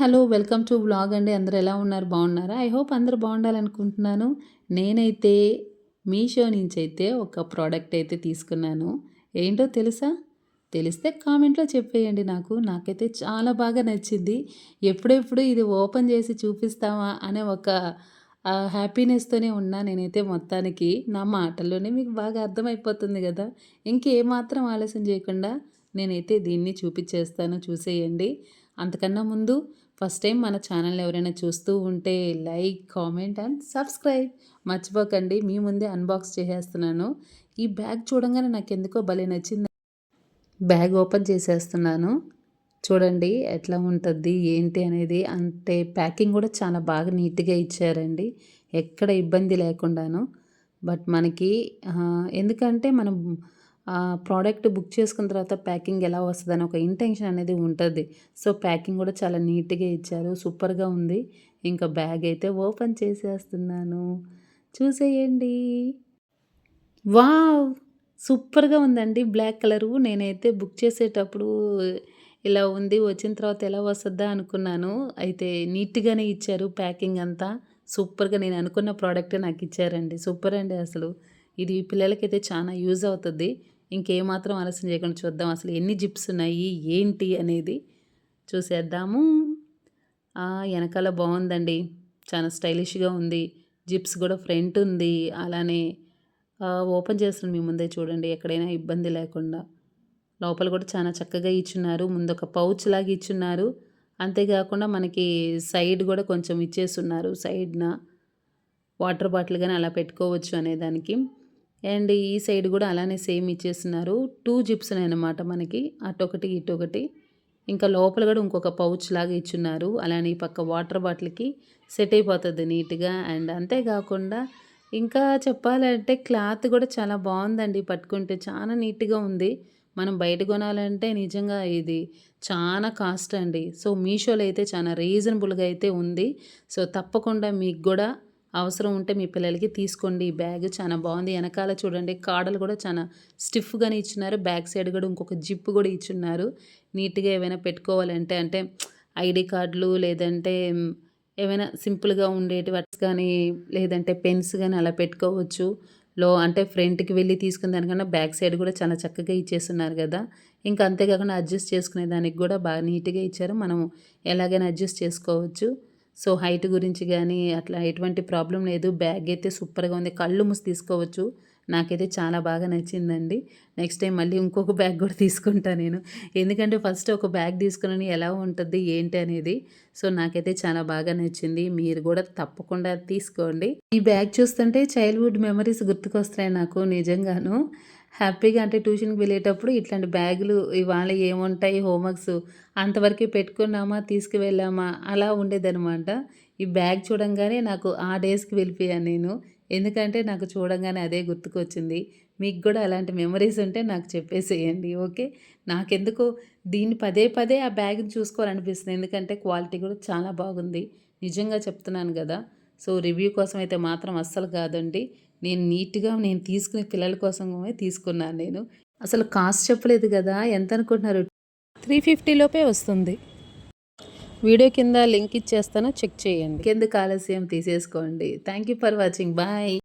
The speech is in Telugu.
హలో! వెల్కమ్ టు వ్లాగ్ అండి. అందరూ ఎలా ఉన్నారు? బాగున్నారా? ఐ హోప్ అందరూ బాగుండాలనుకుంటున్నాను. నేనైతే మీషో నుంచైతే ఒక ప్రోడక్ట్ అయితే తీసుకున్నాను. ఏంటో తెలుసా? తెలిస్తే కామెంట్‌లో చెప్పేయండి నాకు. నాకైతే చాలా బాగా నచ్చింది. ఎప్పుడెప్పుడు ఇది ఓపెన్ చేసి చూపిస్తామా అనే ఒక హ్యాపీనెస్‌తోనే ఉన్నా నేనైతే మొత్తానికి. నా మాటల్లోనే మీకు బాగా అర్థమైపోతుంది గదా! ఇంకేమాత్రం ఆలస్యం చేయకుండా నేనైతే దీన్ని చూపిచ్చేస్తాను, చూసేయండి. అంతకన్నా ముందు ఫస్ట్ టైం మన ఛానల్‌ని ఎవరైనా చూస్తూ ఉంటే లైక్, కామెంట్ అండ్ సబ్స్క్రైబ్ మర్చిపోకండి. మీ ముందే అన్బాక్స్ చేసేస్తున్నాను. ఈ బ్యాగ్ చూడంగానే నాకెందుకో భలే నచ్చింది. బ్యాగ్ ఓపెన్ చేసేస్తున్నాను. చూడండి ఎట్లా ఉంటద్ది, ఏంటి అనేది. అంటే ప్యాకింగ్ కూడా చాలా బాగా నీట్‌గా ఇచ్చారండి. ఎక్కడ ఇబ్బంది లేకుండాను. బట్ మనకి ఎందుకంటే మనం ప్రోడక్ట్ బుక్ చేసుకున్న తర్వాత ప్యాకింగ్ ఎలా వస్తదని ఒక ఇంటెన్షన్ అనేది ఉంటది. సో, ప్యాకింగ్ కూడా చాలా నీట్‌గా ఇచ్చారు. సూపర్‌గా ఉంది. ఇంకా బ్యాగ్ అయితే ఓపెన్ చేసేస్తున్నాను. చూసేయండి. వావ్! సూపర్‌గా ఉందండి బ్లాక్ కలరు. నేనైతే బుక్ చేసేటప్పుడు ఇలా ఉంది. వచ్చిన తర్వాత ఎలా వస్తదా అనుకున్నాను. అయితే నీట్‌గానే ఇచ్చారు ప్యాకింగ్ అంతా. సూపర్‌గా నేను అనుకున్న ప్రోడక్టే నాకిచ్చారండి. సూపర్ అండి అసలు. ఇది పిల్లలకైతే చానా యూజ్ అవుతది. ఇంకేమాత్రం ఆలస్యం చేయకుండా చూద్దాం అసలు ఎన్ని జిప్స్ ఉన్నాయి, ఏంటి అనేది చూసేద్దాము. ఎనకాల బావుందండి. చాలా స్టైలిష్‌గా ఉంది. జిప్స్ గూడా ఫ్రంట్ ఉంది. అలానే ఓపెన్ చేస్తున్నాను మీ ముందే చూడండి. ఎక్కడైనా ఇబ్బంది లేకుండా. లోపల కూడా చాలా చక్కగా ఇచ్చున్నారు. ముందొక పౌచ్ లాగా ఇచ్చున్నారు. అంతేకాకుండా మనకి సైడ్ గూడా కొంచెం ఇచ్చేసున్నారు. సైడ్‌న వాటర్ బాటిల్ గాని అలా పెట్టుకోవచ్చు అనేదానికి. అండ్ ఈ సైడ్ గూడా అలానే సేమ్ ఇచ్చేసున్నారు. 2 జిప్స్ ఉన్నాయన్నమాట మనకి. అటొకటి, ఇటొకటి. ఇంకా లోపల గూడా ఇంకొక పౌచ్ లాగా ఇచ్చున్నారు. అలానే ఈ పక్క వాటర్ బాటిల్‌కి సెట్ అయిపోతది నీట్‌గా. అండ్ అంతే గాకుండా ఇంకా చెప్పాలంటే క్లాత్ గూడా చాలా బావుందండి పట్టుకుంటే. చాలా నీట్‌గా ఉంది. మనం బయట కొనాలంటే నిజంగా ఇది చానా కాస్ట్ అండి. సో, మీషోలో అయితే చాలా రీజనబుల్‌గా అయితే ఉంది. సో, తప్పకుండా మీకు గూడా అవసరం ఉంటే మీ పిల్లలకి తీసుకోండి. ఈ బ్యాగ్ చాలా బావుంది. ఎనకాల చూడండి కాడలు గూడా చాలా స్టిఫ్‌గానే ఇచ్చున్నారు. బ్యాక్ సైడ్ గూడా ఇంకొక జిప్ గూడా ఇచ్చున్నారు. నీట్‌గా ఏవైనా పెట్టుకోవాలంటే అంటే ఐడీ కార్డులు లేదంటే ఏవైనా సింపుల్‌గా ఉండేటివి కానీ లేదంటే పెన్స్ గాని అలా పెట్టుకోవచ్చు. అంటే ఫ్రంట్‌కి వెళ్లి తీసుకున్న దానికన్నా బ్యాక్ సైడ్ గూడా చాలా చక్కగా ఇచ్చేసున్నారు గదా! ఇంకా అంతే కాకుండా అడ్జస్ట్ చేసుకునే దానికి గూడా బాగా నీట్‌గా ఇచ్చారు. మనం ఎలాగైనా అడ్జస్ట్ చేసుకోవచ్చు. సో, హైట్ గురించి గానీ అట్లా ఎటువంటి ప్రాబ్లమ్ లేదు. బ్యాగ్ అయితే సూపర్‌గా ఉంది. కళ్ళు మూసి తీసుకోవచ్చు. నాకైతే చాలా బాగా నచ్చిందండి. నెక్స్ట్ టైం మళ్ళీ ఇంకొక బ్యాగ్ గూడా తీసుకుంటా నేను. ఎందుకంటే ఫస్ట్ ఒక బ్యాగ్ తీసుకున్నాను ఎలా ఉంటది, ఏంటి అనేది. సో, నాకైతే చాలా బాగా నచ్చింది. మీరు గూడా తప్పకుండా తీసుకోండి. ఈ బ్యాగ్ చూస్తుంటే చైల్డ్‌హుడ్ మెమరీస్ గుర్తుకొస్తున్నాయి నాకు నిజంగాను. హ్యాపీగా అంటే ట్యూషన్‌కి వెళ్ళేటప్పుడు ఇట్లాంటి బ్యాగులు ఇవాళ ఏముంటాయి హోంవర్క్స్ అంతవరకే పెట్టుకున్నామా, తీసుకువెళ్ళామా అలా ఉండేదనమాట. ఈ బ్యాగ్ చూడంగానే నాకు ఆ డేస్‌కి వెళ్ళిపోయాను నేను. ఎందుకంటే నాకు చూడంగానే అదే గుర్తుకొచ్చింది. మీకు గూడా అలాంటి మెమరీస్ ఉంటే నాకు చెప్పేసేయండి. ఓకే. నాకెందుకో దీన్ని పదే పదే ఆ బ్యాగ్‌ని చూసుకోవాలనిపిస్తుంది. ఎందుకంటే క్వాలిటీ కూడా చాలా బాగుంది. నిజంగా చెప్తున్నాను గదా! సో, రివ్యూ కోసం అయితే మాత్రం అస్సలు కాదండి. నేను నీట్‌గా నేను తీసుకునే పిల్లల కోసమే తీసుకున్నాను నేను. అసలు కాస్ట్ చెప్పలేదు గదా! ఎంతనుకుంటున్నారు? 350 లోపే వస్తుంది. వీడియో కింద లింక్ ఇచ్చేస్తాను చెక్ చేయండి. ఇంకెందుకు ఆలస్యం తీసేసుకోండి. Thank you for watching. Bye.